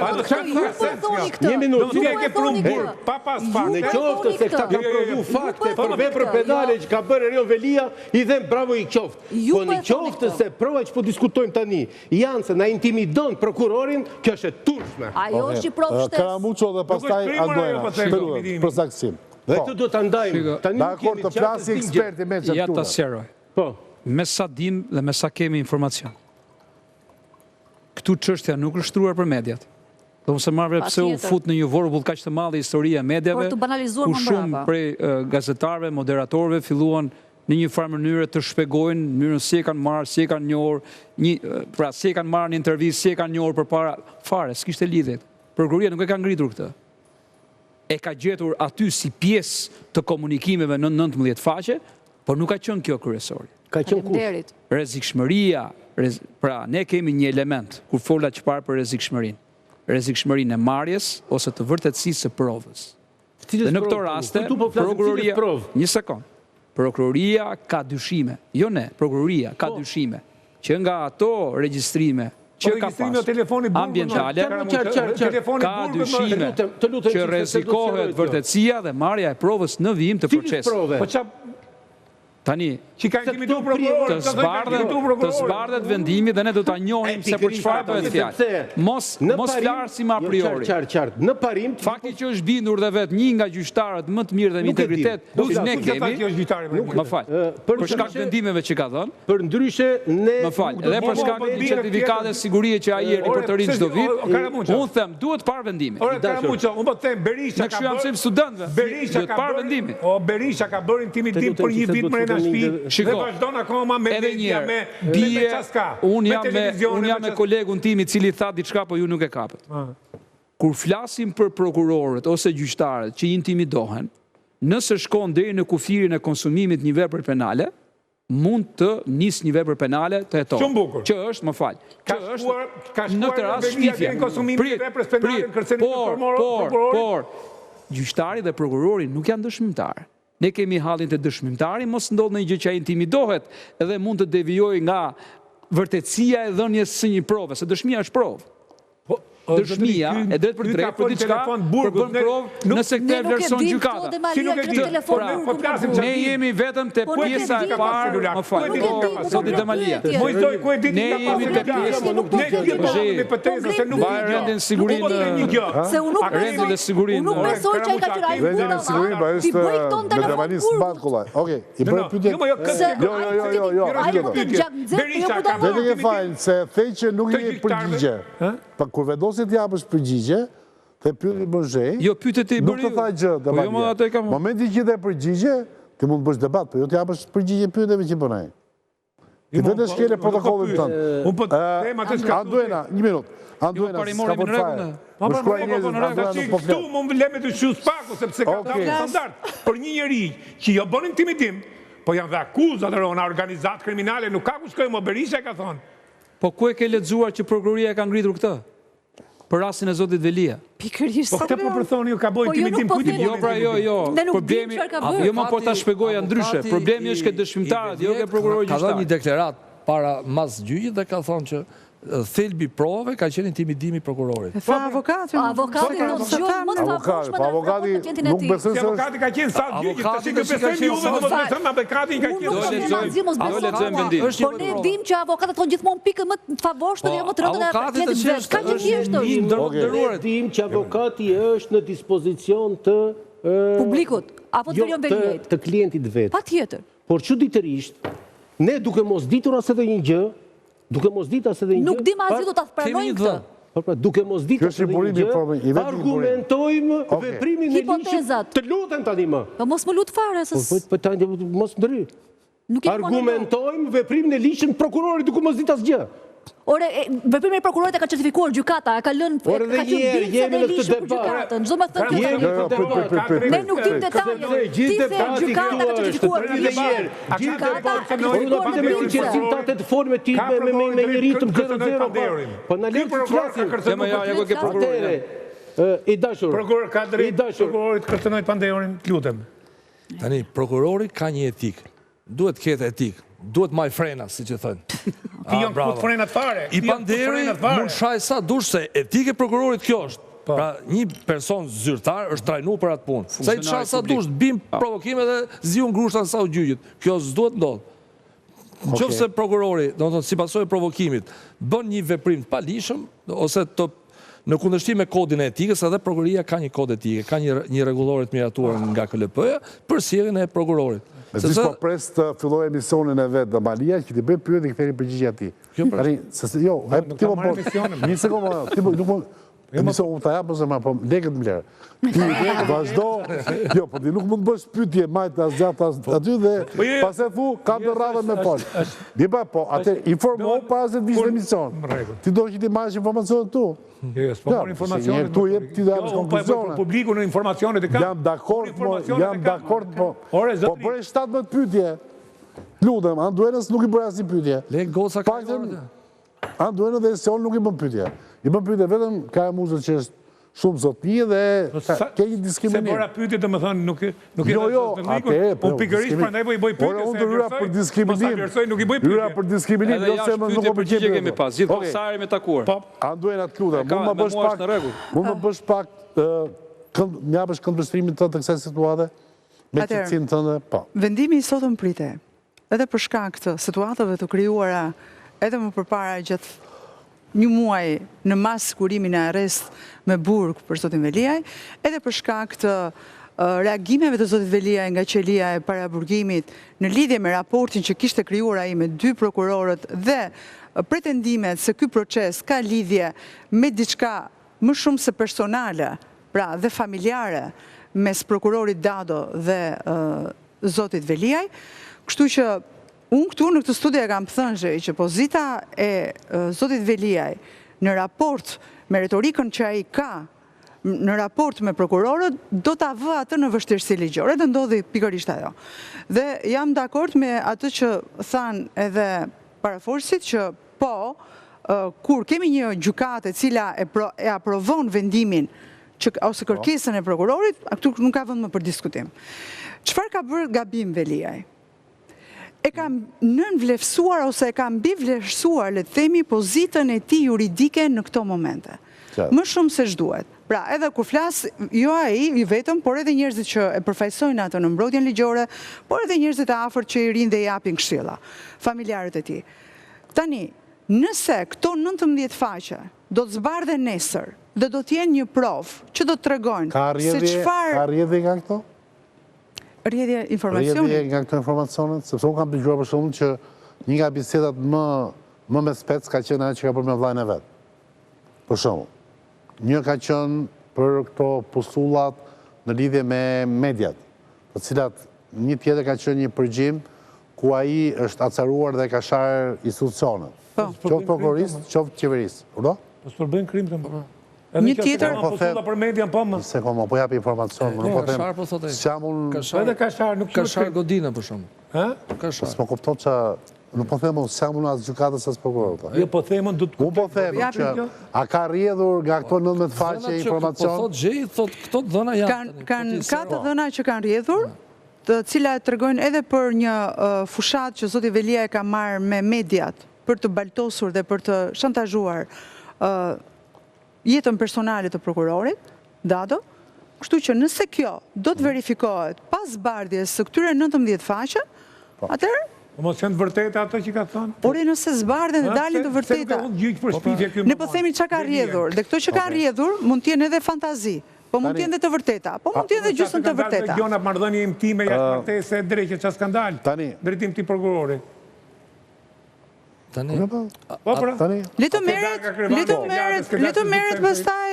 një minutë. Nuk e ke pru në burg, pa pas faktet. Në qoftë se këta kam prodhu fakte për veprë penale që ka bërë Erion Velia, i dhem bravo i qoftë. Po në qoftë se prova që po diskutojmë tani, janë se na intimidon prokurorin, kjo është e turpshme. Ajo është që provë Karamuqo dhe pastaj Aldojna, për saksim. Dhe këtë do të ndajmë. Dakor të flasi eksperti me që ja të sjeroj. Me sa dim dhe me sa kemi informacion. Këtu çështja nuk është shtruar për mediat. Do mëse marrë pse u fut në një vorbull kaq të madh historia e medjave, ku shumë prej gazetarëve, moderatorëve filluan në një farë mënyrë të shpjegojnë mënyrën si e kanë marrë, si e kanë njohur, pra si e kanë marrë në intervistë, si e kanë njohur përpara fare, s'kishte lidhje. Prokuroria nuk e ka ngritur këtë. E ka gjetur aty si pjesë të komunikimeve në 19 faqe, por nuk ka qenë kjo kryesori. Ka qenë kush? Rrezikshmëria, pra ne kemi një element kur fola çfarë për rrezikshmërinë. Rrezikshmërinë e marrjes ose të vërtetësisë së provës. Dhe në këto raste, prokuroria, një sekond, prokuroria ka dyshime, jo ne, prokuroria ka dyshime, që nga ato regjistrime që ka pas ambientale, ka dyshime që rrezikohet vërtetësia dhe marrja e provës në vijim të procesit. Tani, të zbardhet vendimi dhe ne do të njohim se për çfarë bëhet fjalë. Mos flasim a priori. Fakti që është bindur dhe vetë një nga gjyqtarët më të mirë dhe me integritet, që ne kemi, më fal, për shkak vendimeve që ka dhënë, për ndryshe ne më fal, edhe për shkak të certifikate sigurie që ai jeri për të rinë çdo vit, unë them duhet parë vendimin. Ore Karamuqo, unë po të them Berisha ka bërë. Berisha ka bërë intimidim për një vit më dhe vazhdon akoma me media, me qaska, me televizion. Unë jam me kolegun tim I cili tha diçka, po ju nuk e kapët. Kur flasim për prokurorët ose gjyqtarët që intimidohen, nëse shkon deri në kufirin e konsumimit një vepre penale, mund të nis një vepër penale të heton. Shumë bukur. Që është, më fal, që është në të rast shpifje. Por, gjyqtari dhe prokurori nuk janë dëshmimtarë. Ne kemi hallin të dëshmimtari, mos ndodh në një gjë që ai intimidohet edhe mund të devijojë nga vërtetësia e dhënies së një prove, se dëshmia është provë. Dëshmia e drejt për drejt për diçka për bën provë nëse këtë vlerëson gjykata. Ne jemi vetëm te pjesa e parë, më fal. Zoti Demalia. Ne jemi te pjesa rendin sigurinë. Se unë nuk besoj që ai ka qenë rendin sigurinë është me Demalis Batkullaj. Okej, I bëj pyetje. Vetë ke fajin se thej që nuk je përgjigje. Pa kur vendosit japësh përgjigje, the pyeti Bozhej. Jo pyetet I bëri. Nuk të tha gjë Demalia. Momenti që dhe përgjigje, ti mund të bësh debat, por jo të japësh përgjigje pyetjeve që bën ai. Ti vetë shkele protokollin tënd. Unë po them atë s'ka. Andojna, një minutë. Andojna, s'ka për fare. Më shkruaj njerëzit, Andojna nuk po flet. Këtu më leme të shu spaku, sepse ka standard. Për një njeri që jo bën intimidim, po janë dhe akuzat e rona, organizat kriminale, nuk ka ku shkojmë, më Berisha ka thonë. Po ku e ke lexuar që prokuroria ka ngritur këtë? Për rastin e zotit Velia. Pikërisht. Po këtë po përthoni ju ka bojë intimidim kujti. Jo, pra jo. Problemi, jo më po ta shpjegoja ndryshe. Problemi është ke dëshmitarët, jo ke prokurori gjyqtar. Ka dhënë një deklarat para mas gjyqit dhe ka thonë që thelbi provave ka qenë intimidimi prokurorit. Fa avokati në zgjuar më të favorshme në pacientin e tij. Si avokati ka qenë sa gjyqit, tash që besojmë juve do të thënë avokati ka qenë. Do lexojmë vendim. Po ne dim që avokatët thonë gjithmonë pikën më të favorshme dhe jo më të rëndë e klientit vet. Ka që thjesht është. Ne dim që avokati është në dispozicion të publikut apo të Verion Veliajt. Të klientit vet. Patjetër. Por çuditërisht, ne duke mos ditur as edhe një gjë, nuk dim asgjë do ta pranojmë këtë. Duke mos ditur asë edhe një gjë, argumentojmë veprimin e ligjit. Të lutem tani më. Po mos më lut fare se po tani mos ndry. Argumentojmë veprimin e ligjit prokurorit duke mos ditur asgjë. Ore, veprimi i prokurorit e ka certifikuar gjykata, e ka lënë jemi në këtë debat. Çdo më thënë ne nuk dim detajet. Gjithë debati gjykata ka certifikuar rezultatet forme ti me një ritëm 0-0. Po na lë të flasim. I dashur. Prokuror Kadri, prokurorit kërcënoi Pandeorin, lutem. Tani prokurori ka një etikë. Duhet ketë etikë. Duhet maj frena, si që thënë. Ti janë këtë frenat fare. I Panderi mund shaj sa dush se etike prokurorit kjo është. Pra një person zyrtar është trajnu për atë punë. Sa i të shaj sa dush, bim provokime dhe zion grushtan sa u gjyqit. Kjo s'duhet ndodhë. Në qofë se prokurori, si pasoj e provokimit, bën një veprim të palishëm, ose të në kundërshtim me kodin e etikës, edhe prokuroria ka një kod etike, ka një rregullorit miratuar nga KLP-ja për sjelljen e prokurorit. Me disë po pres të filloj emisionin e vetë dhe Malia, që ti bëj pyet dhe këtheri përgjigja ti. Jo, ti më një sekundë, ti më emision u të japë, po legët më lërë. Ti vazhdo, jo, po ti nuk mund të bësh pyetje majtë as gjatë as aty dhe pas e thu, kam të radhën me folë. Di ba, po, atë informohë pas e të vishë në emision. Ti do që ti marrësh informacionet tu. Jo, s'po mërë informacionet. Ti dhe apës konkluzione. Po publiku në informacionet e ka. Jam dakord, po bërë 17 pyetje. Ludem, Anduenës nuk i bërë asë një pyetje. Le goca ka orë. Anduenës dhe Esion nuk i bën pyetje. I bën pyetje vetëm ka e muzët që është shumë zotni dhe ke një diskriminim. Se bëra pyetje dhe më thënë nuk e jo, po pikërisht prandaj po i bëj pyetje. Unë të ryra për diskriminim. Ryra për diskriminim, jo se më nuk o përgjegje kemi pas, gjithë pasari me takuar. Anduena të luda, mund më bësh pak, më japësh këndvështrimin të kësaj situate, me qëtësin të ndë, po. Vendimi i sotëm prite, edhe për shkak të situatave të krijuara edhe më përpara gjatë një muaj në mas sigurimin e arrest me burg për zotin Veliaj, edhe për shkak të reagimeve të zotit Veliaj nga qelia e paraburgimit në lidhje me raportin që kishte krijuar ai me 2 prokurorët dhe pretendimet se ky proces ka lidhje me diçka më shumë se personale, pra dhe familjare mes prokurorit Dado dhe zotit Veliaj, kështu që unë këtu në këtë studia kam thënë që pozita e zotit Veliaj në raport me retorikën që ai ka, në raport me prokurorët, do ta vë atë në vështirësi ligjore, dhe ndodhi pikërisht ajo. Dhe jam dakord me atë që than edhe paraforësit që po, kur kemi një gjykate cila e aprovon vendimin ose kërkesën e prokurorit, këtu nuk ka vend më për diskutim. Çfarë ka bërë gabim Veliaj? E kam nënvlefsuar ose e kam bivlefsuar, le të themi, pozitën e tij juridike në këto momente. Më shumë se ç'duhet. Pra, edhe kur flas, jo ai i vetëm, por edhe njerëzit që e përfaqësojnë atë në mbrojtjen ligjore, por edhe njerëzit e afërt që i rinë dhe i japin këshilla, familjarët e tij. Tani, nëse këto 19 faqe do të zbardhen nesër dhe do të jenë një provë që do të tregojnë se çfarë ka rrjedhje nga këto? Rrjedhje informacionit? Rrjedhje nga këto informacionet, sepse unë kam dëgjuar për shembull që një nga bisedat më me spec ka qenë ajo që ka bërë me vllajën e vet. Për shembull, një ka qenë për këto postullat në lidhje me mediat, të cilat një tjetër ka qenë një përgjim ku ai është acaruar dhe ka sharë institucionet. Qoftë prokurorisë, qoftë qeverisë. Urdhë? Po s'përbën krim të më. Një tjetër... Se koma, po japi informacion, nuk po them... Edhe Kashar, nuk Kashar Godina, për shumë. Kashar. S'po kupton që... Nuk po themon, s'jam unë asë gjukatës asë prokurorët. Jo, po themon, du të... Unë po themon që a ka rjedhur nga këto 19 faqe informacion... Po thot gjej, thot këto dhëna janë... Ka të dhëna që kanë rjedhur, të cila të regojnë edhe për një fushat që Zoti Velia e ka marrë me mediat për të baltosur dhe për të shantazhuar jetën personale të prokurorit, Dado, kështu që nëse kjo do të verifikohet pas bardhjes së këtyre 19 faqe, atëherë mos janë të vërteta ato që ka thonë? Ore nëse zbardhen dhe dalin të vërteta. Ne po themi çka ka rrjedhur, dhe këto që kanë rrjedhur mund të jenë edhe fantazi, po mund të jenë edhe të vërteta, po mund të jenë edhe gjysmë të vërteta. Gjona marrëdhënie intime jashtë martese drejtë çka skandal. Drejtim ti prokurorit. Tani. Le të merret pastaj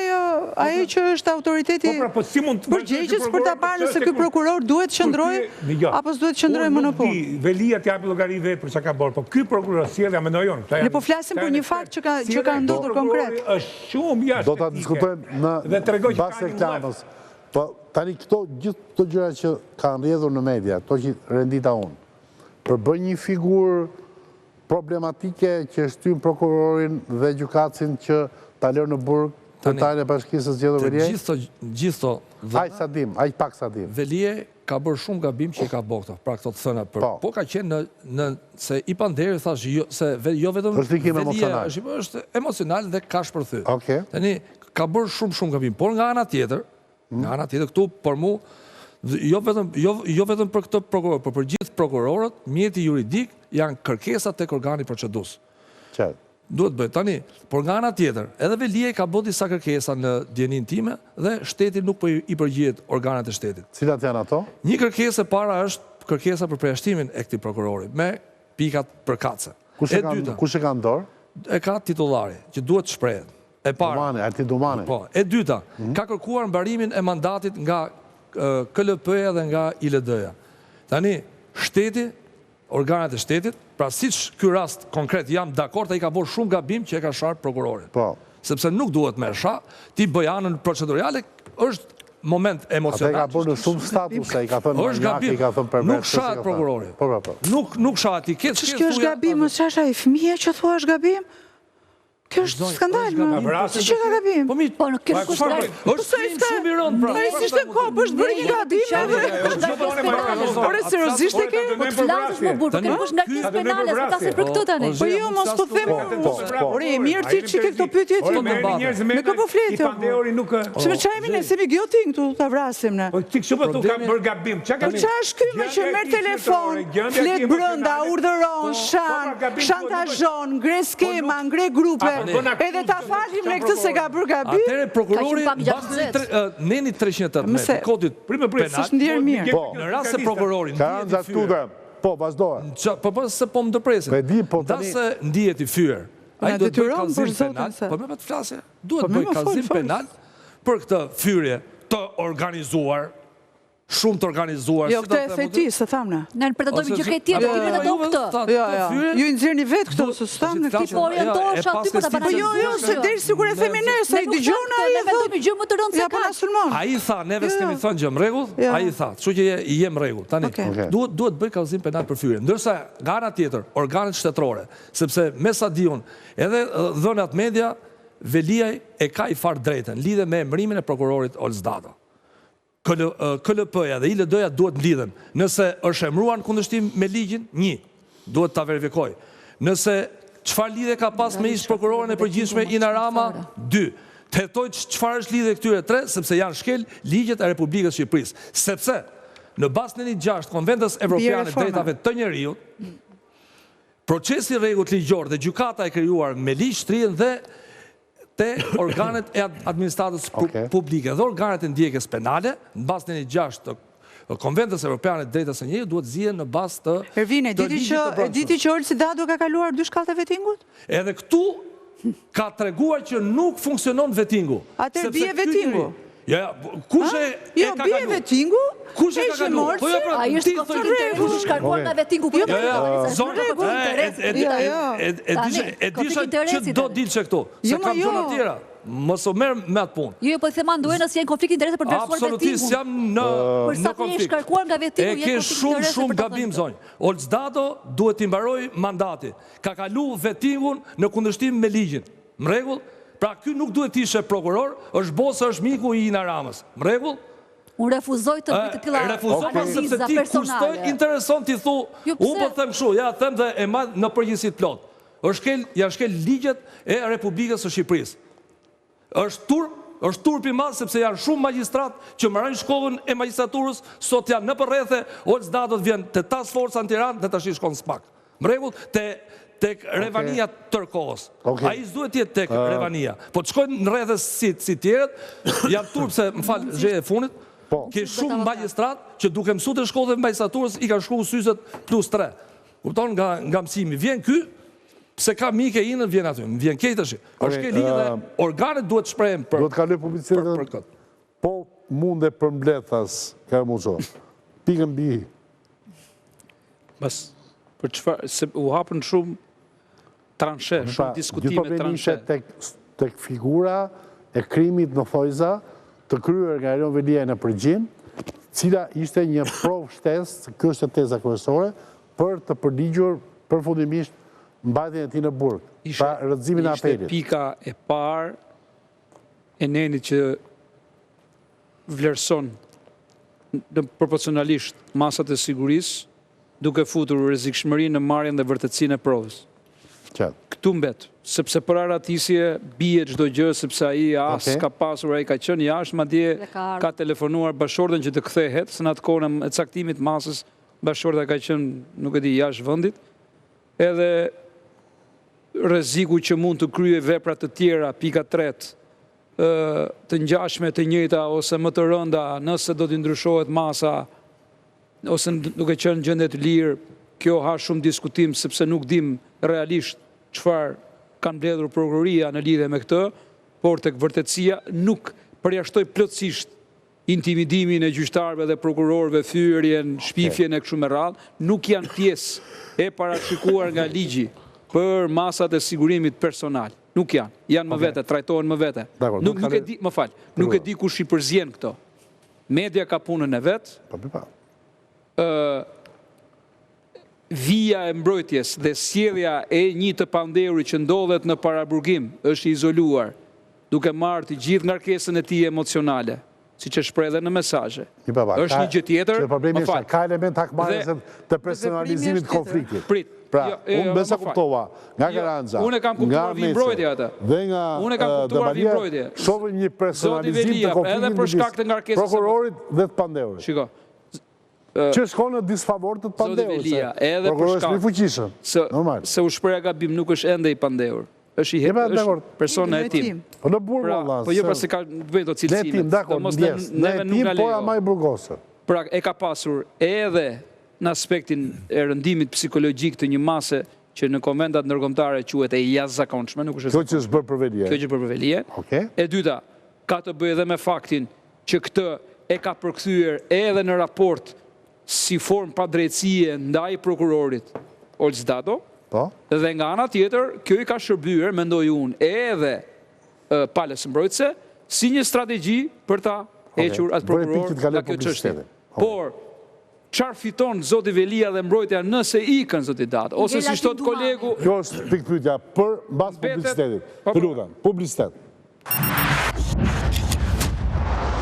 ai që është autoriteti përgjegjës për ta parë nëse ky prokuror duhet qëndrojë apo s'duhet qëndrojë më në punë. Velia të japë llogari vet për çka ka bërë, po ky prokuror sjellja mendoj unë. Ne po flasim për një fakt që ka ndodhur konkret. Është shumë jashtë. Do ta diskutojmë në bazë reklamës. Po tani gjithë këto gjëra që kanë rrjedhur në media, ato që rendita unë, për bën një figurë problematike që shtyjnë prokurorin dhe gjykatësin që ta lërë në burg kryetarën e Bashkisë së Zgjedhur Velie. Gjithë aq pak sa dim. Velie ka bërë shumë gabim që i ka bërë këto, pra këto të thëna për. Po ka qenë në se i panderi thash se jo vetëm Velia është emocional dhe ka shpërthy. Okej. Tani ka bërë shumë gabim, por nga ana tjetër këtu për mua jo vetëm për këtë prokuror, por për gjithë prokurorët, mjeti juridik janë kërkesat tek organi procedus. Duhet bëjt. Tani, por nga ana tjetër, edhe Velia ka bërë disa kërkesa në djenin time dhe shteti nuk po i përgjigjët organet e shtetit. Cilat janë ato? Një kërkesë e para është kërkesa për përjashtimin e këtij prokurori me pikat përkatëse. Kush e ka në dorë? E ka titullari, që duhet shprehet. E para. Dumane. Po. E dyta, ka kërkuar mbarimin e mandatit nga KLP-ja dhe nga ILD-ja. Tani, shteti, organet e shtetit, pra siç ky rast konkret jam dakord, ai ka bërë shumë gabim që e ka sharë prokurorin. Sepse nuk duhet me sha, ti bëj anën procedurale, është moment emocional. Ate ka bërë në shumë status, i ka thënë manjak, i ka thënë pervers. Nuk shahet prokurorin. Nuk shahet, i ketë që kjo është gabim, është qasha i fëmije që thua është gabim? Kjo është skandal, më. Si që ka gabim? Po, në kjo është skandal. është shumë i rëndë, pra. Ai si shte kopë, është bërë një gabim. Ore, seriozisht e ke? Po të flasësh më burë, për kërkush nga kjus penale, së tasë për këtë tani. Po jo, mos po them. Ore, e mirë ti që ke këto pyetje ti. Me kë po fletë? Se me qajmi ne, se mi gjotin këtu, ta vrasim ne. Po ti kështu po tu ka bërë gabim. Po qa është ky me që merë telefon, flet brënda, urdhëron, shantazhon, ngre skema, ngre grupe. Edhe ta falim në këtë se ka bërë gabim. Atere prokurori neni 318 kodit penal, në rast se prokurori ndiheti fyer. Po, vazhdoa. Po se po më dëpresin. Da se ndiheti fyer. A i duhet bëj kalzim penal, po me të flasje, duhet bëj kalzim penal për këtë fyrje të organizuar, shumë të organizuar. Jo, këtë e thejti, se thamë në. Ne në pretendojmë gjë këtë tjetë, ti pretendojmë këtë. Ju i nëzirë një vetë këtë, se s'tamë në këtë. Ti po orientohesh aty për të banalizim. Jo, se deri sigur e themi ne, se i dëgjona i e thot. Gjë më të rëndë se ka. A i tha, neve s'kemi thënë gjë më regull, a i tha, që që i jem regull. Tani, duhet bëj kalzim penal për fyrje. Ndërsa, nga ana tjetër, organet shtetërore, sepse me sa diun, edhe dhënat media, Veliaj e ka i farë drejten, lidhe me emërimin e prokurorit Olzdado. KLP-ja dhe ILD-ja duhet mlidhen. Nëse është emruar në kundërshtim me ligjin, duhet ta verifikoj. Nëse çfarë lidhje ka pas me ish prokurorin e përgjithshme Ina Rama, 2. Të hetoj çfarë është lidhje këtyre 3, sepse janë shkel ligjet e Republikës së Shqipërisë. Sepse në bazën e 6 Konventës Evropiane të Drejtave të Njeriut, procesi rregullt ligjor dhe gjykata e krijuar me ligj shtrihen dhe te organet e administratës publike dhe organet e ndjekjes penale, në bazën e 6 të Konventës Evropiane të Drejtave të Njeriut duhet zihen në bazë të Ervin, e diti që Olzdado ka kaluar 2 shkallët e vetingut? Edhe këtu ka treguar që nuk funksionon vetingu. Atëherë bie vetingu. Kushe e ka kalu? Vetingu, kushe e ka kalu? A ishte konflikt interesi që shkarkuar nga vetingu për E disha që do dilë që këto, se kam gjona tjera. Mësë merë me atë punë. Jo, po të thema ndoje nësë jenë konflikt interesi për dërsuar vetingu. Absolutisht jam në konflikt. E ke shumë gabim, zonjë. Olcdado duhet t'i mbaroj mandati. Ka kalu vetingun në kundërshtim me ligjin. Më regull? Pra ky nuk duhet ishe prokuror, është bosë, është miku i Ina Ramës. Më regull? Unë refuzoj të bëjtë të tila analiza personale. Intereson t'i thu, unë po them shu, ja them dhe e madhë në përgjithësit plot. Janë shkel ligjet e Republikës së Shqipërisë. është turpi madhë, sepse janë shumë magjistrat që marrojnë shkollën e magjistraturës, sot janë në përrethe, Olcdado vjen të task force në Tiranë dhe tash shkon SPAK. Më rregull, tek Revania tërkohës. Ai s'duhet të jetë tek Revania. Po të shkojnë në rrethe si tjerët, janë turp se, më falë, zhje e funit, ke shumë magjistrat që duke mësu të shkollën e magjistraturës i ka shku syzet +3. Kupton nga mësimi. Vjen ky, pse ka mike inën, vjen aty, më vjen kejtë është. është ke linjë dhe organet duhet shprejmë për këtë. Po mund e përmbledhas, ka e mundso, pikën bi. Bas, për qëfar, se u hapën shumë transhe, shumë diskutime transhe. Tek figura e krimit në Thojza, të kryer nga Erion Velia në përgjim, cila ishte një provë shtesë, kjo është teza kryesore, për të përligjur përfundimisht mbajtjen e tij në burg, pa rrëzimin e apelit. Ishte pika e parë e nenit që vlerëson proporcionalisht masat e sigurisë, duke futur rrezikshmërinë në marrjen dhe vërtetësinë e provës. Këtu mbet, sepse për aratisje bie çdo gjë, sepse ai as ka pasur, ai ka qenë jashtë, madje ka telefonuar bashkëshorten që të kthehet, se në atë kohën e caktimit masës bashkëshorta ka qenë, nuk e di, jashtë vendit. Edhe rreziku që mund të kryej vepra të tjera, pika 3, të ngjashme të njëjta ose më të rënda, nëse do të ndryshohet masa ose duke qenë gjendje të lirë, kjo ha shumë diskutim sepse nuk dim realisht çfarë kanë mbledhur prokuroria në lidhje me këtë, por tek vërtetësia nuk përjashtoi plotësisht intimidimin e gjyqtarëve dhe prokurorëve, thyerjen, shpifjen e kështu me radhë, nuk janë pjesë e parashikuar nga ligji për masat e sigurimit personal. Nuk janë më vete, trajtohen më vete. Nuk e di, më falë, nuk e di kush i përzien këto. Media ka punën e vetë, vija e mbrojtjes dhe sjellja e një të pandehuri që ndodhet në paraburgim është izoluar, duke marrë të gjithë ngarkesën e tij emocionale, siç e shpreh edhe në mesazhe. Është një gjë tjetër. Problemi është ka element hakmarrëse të personalizimit të konfliktit. Pra, unë besa kuptova nga Garanza, nga Mece, dhe nga Demalia, shohim një personalizim të konfliktit midis prokurorit dhe të pandeurit. Shiko. Që shkon në disfavor të pandehurit, se prokurori është më i fuqishëm. Normal. Se u shpreh gabim, nuk është ende i pandehur. Është i hetë, është persona e tim. Po në burg valla. Po jo pra se ka vetë cilësime. Ne tim, dakor, ndjes. Ne tim, por ama i burgosur. Pra e ka pasur edhe në aspektin e rëndimit psikologjik të një mase që në konventat ndërkombëtare quhet e jashtëzakonshme, nuk është. Kjo që është bërë për Velie. Kjo që bërë për Velie. E dyta, ka të bëjë edhe me faktin që këtë e ka përkthyer edhe në raport si formë padrejtësie ndaj prokurorit Olcdado, dhe nga ana tjetër, kjo i ka shërbyer, mendoj unë, edhe palës mbrojtëse, si një strategji për ta hequr atë prokuror nga kjo çështje. Por, çfarë fiton zoti Velia dhe mbrojtja nëse ikën zoti Dato, ose si thot kolegu... Kjo është pikë pyetja për mbas publicitetit. Të lutem, publicitet.